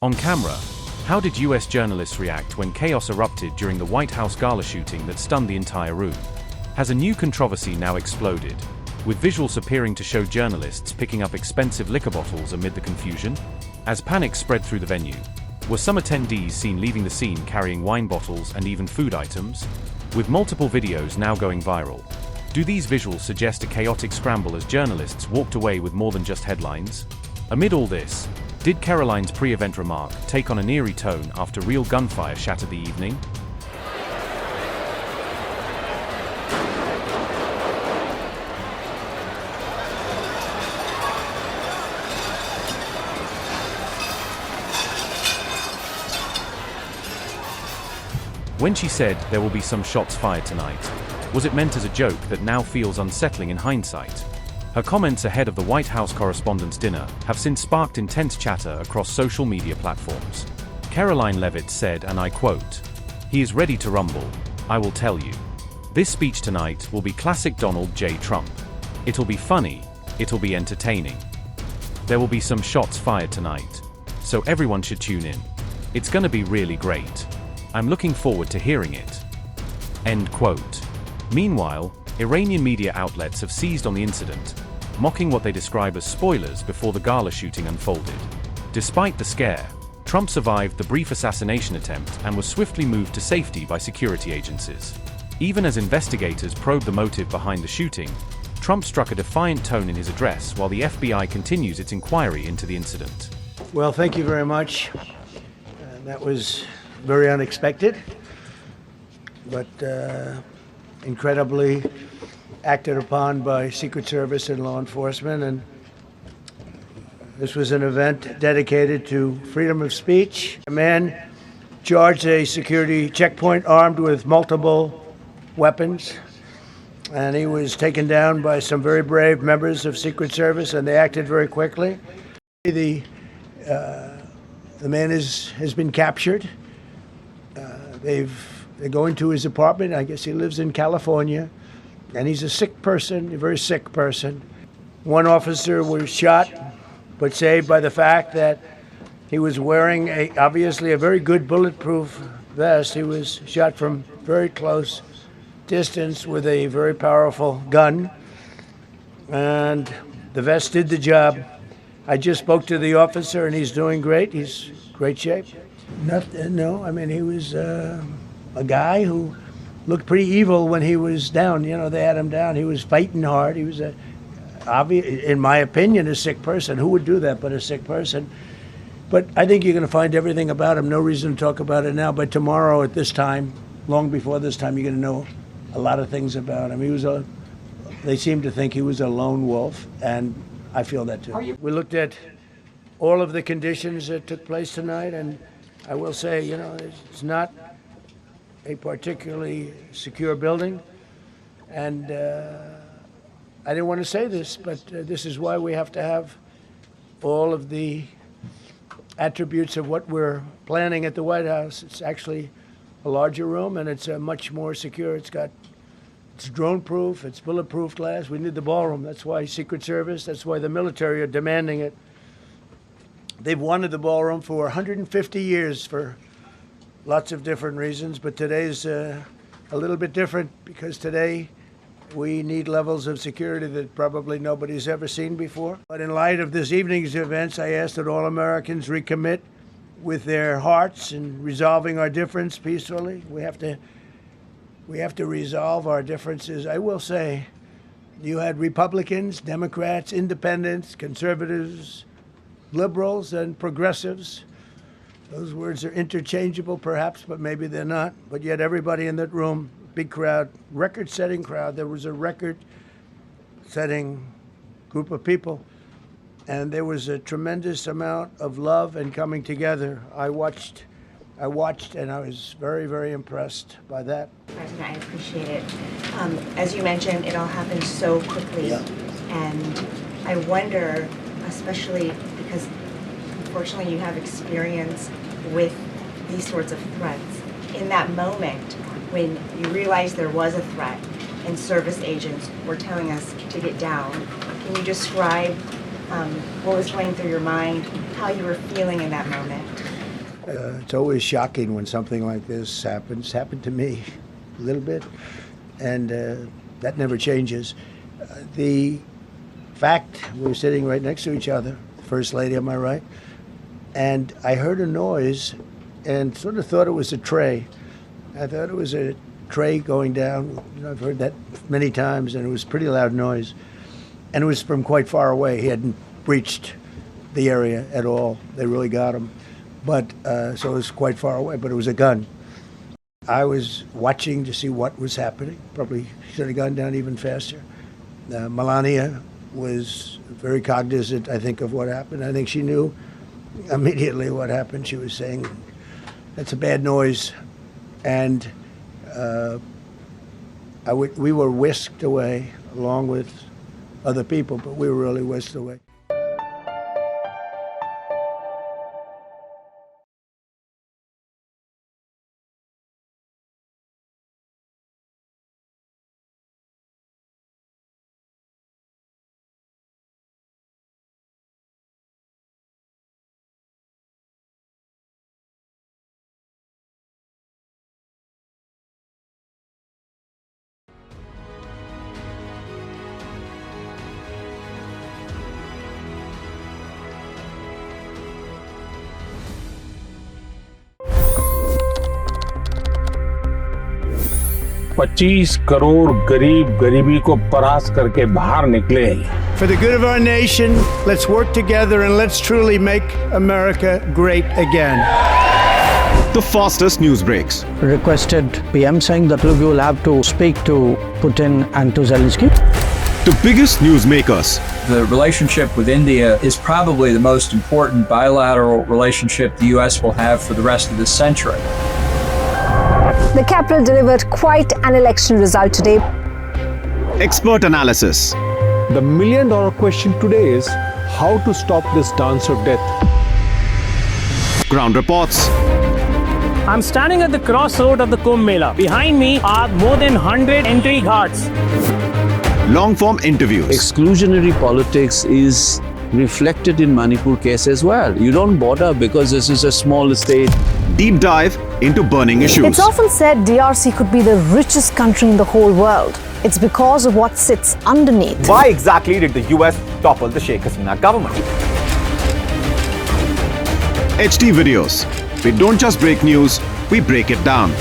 On camera, how did US journalists react when chaos erupted during the White House Gala shooting that stunned the entire room? Has a new controversy now exploded, with visuals appearing to show journalists picking up expensive liquor bottles amid the confusion? As panic spread through the venue, were some attendees seen leaving the scene carrying wine bottles and even food items? With multiple videos now going viral, do these visuals suggest a chaotic scramble as journalists walked away with more than just headlines? Amid all this, did Karoline's pre-event remark take on an eerie tone after real gunfire shattered the evening? When she said there will be some shots fired tonight, was it meant as a joke that now feels unsettling in hindsight? Her comments ahead of the White House Correspondents Dinner have since sparked intense chatter across social media platforms. Karoline Leavitt said, and I quote, "He is ready to rumble, I will tell you. This speech tonight will be classic Donald J. Trump. It'll be funny, it'll be entertaining. There will be some shots fired tonight, so everyone should tune in. It's gonna be really great. I'm looking forward to hearing it." End quote. Meanwhile, Iranian media outlets have seized on the incident, mocking what they describe as spoilers before the Gala shooting unfolded. Despite the scare, Trump survived the brief assassination attempt and was swiftly moved to safety by security agencies. Even as investigators probed the motive behind the shooting, Trump struck a defiant tone in his address while the FBI continues its inquiry into the incident. Well, thank you very much. That was very unexpected, but incredibly acted upon by Secret Service and law enforcement. And this was an event dedicated to freedom of speech. A man charged a security checkpoint armed with multiple weapons, and he was taken down by some very brave members of Secret Service, and they acted very quickly. The man has been captured. They're going to his apartment. I guess he lives in California, and he's a sick person, a very sick person. One officer was shot, but saved by the fact that he was wearing obviously a very good bulletproof vest. He was shot from very close distance with a very powerful gun, and the vest did the job. I just spoke to the officer, and he's doing great. He's in great shape. No, I mean, he was a guy who looked pretty evil when he was down. You know, they had him down. He was fighting hard. He was, in my opinion, a sick person. Who would do that but a sick person? But I think you're going to find everything about him. No reason to talk about it now. But tomorrow at this time, long before this time, you're going to know a lot of things about him. They seem to think he was a lone wolf, and I feel that too. We looked at all of the conditions that took place tonight, and I will say, you know, it's not a particularly secure building, and I didn't want to say this, but this is why we have to have all of the attributes of what we're planning at the White House. It's actually a larger room, and it's much more secure. It's drone-proof, it's bulletproof glass. We need the ballroom. That's why Secret Service, that's why the military are demanding it. They've wanted the ballroom for 150 years for lots of different reasons, but today's a little bit different because today we need levels of security that probably nobody's ever seen before. But in light of this evening's events, I ask that all Americans recommit with their hearts in resolving our difference peacefully. We have to resolve our differences. I will say, you had Republicans, Democrats, independents, conservatives, liberals, and progressives. Those words are interchangeable, perhaps, but maybe they're not. But yet everybody in that room, big crowd, record-setting crowd. There was a record-setting group of people, and there was a tremendous amount of love and coming together. I watched, and I was very, very impressed by that. President, I appreciate it. As you mentioned, it all happened so quickly, and I wonder, especially because unfortunately you have experience with these sorts of threats, in that moment when you realized there was a threat and service agents were telling us to get down, can you describe what was going through your mind, how you were feeling in that moment? It's always shocking when something like this happens. It's happened to me a little bit, and that never changes. The fact, we were sitting right next to each other, the First Lady on my right, and I heard a noise and sort of thought it was a tray. I thought it was a tray going down. I've heard that many times, and it was a pretty loud noise. And it was from quite far away. He hadn't breached the area at all. They really got him. But so it was quite far away, but it was a gun. I was watching to see what was happening. Probably should have gone down even faster. Melania was very cognizant, I think, of what happened. I think she knew immediately what happened. She was saying, "That's a bad noise." And we were whisked away along with other people, but we were really whisked away. $25 crore गरीब गरीबी को परास्त करके बाहर निकले। For the good of our nation, let's work together and let's truly make America great again. The fastest news breaks. Requested PM saying that look, you will have to speak to Putin and to Zelensky. The biggest newsmakers. The relationship with India is probably the most important bilateral relationship the U.S. will have for the rest of this century. The capital delivered quite an election result today. Expert analysis. The million-dollar question today is how to stop this dance of death. Ground reports. I'm standing at the crossroad of the Kumbh Mela. Behind me are more than 100 entry ghats. Long-form interviews. Exclusionary politics is reflected in Manipur case as well. You don't bother because this is a small state. Deep dive into burning issues. It's often said DRC could be the richest country in the whole world. It's because of what sits underneath. Why exactly did the US topple the Sheikh Hasina government? HD videos. We don't just break news, we break it down.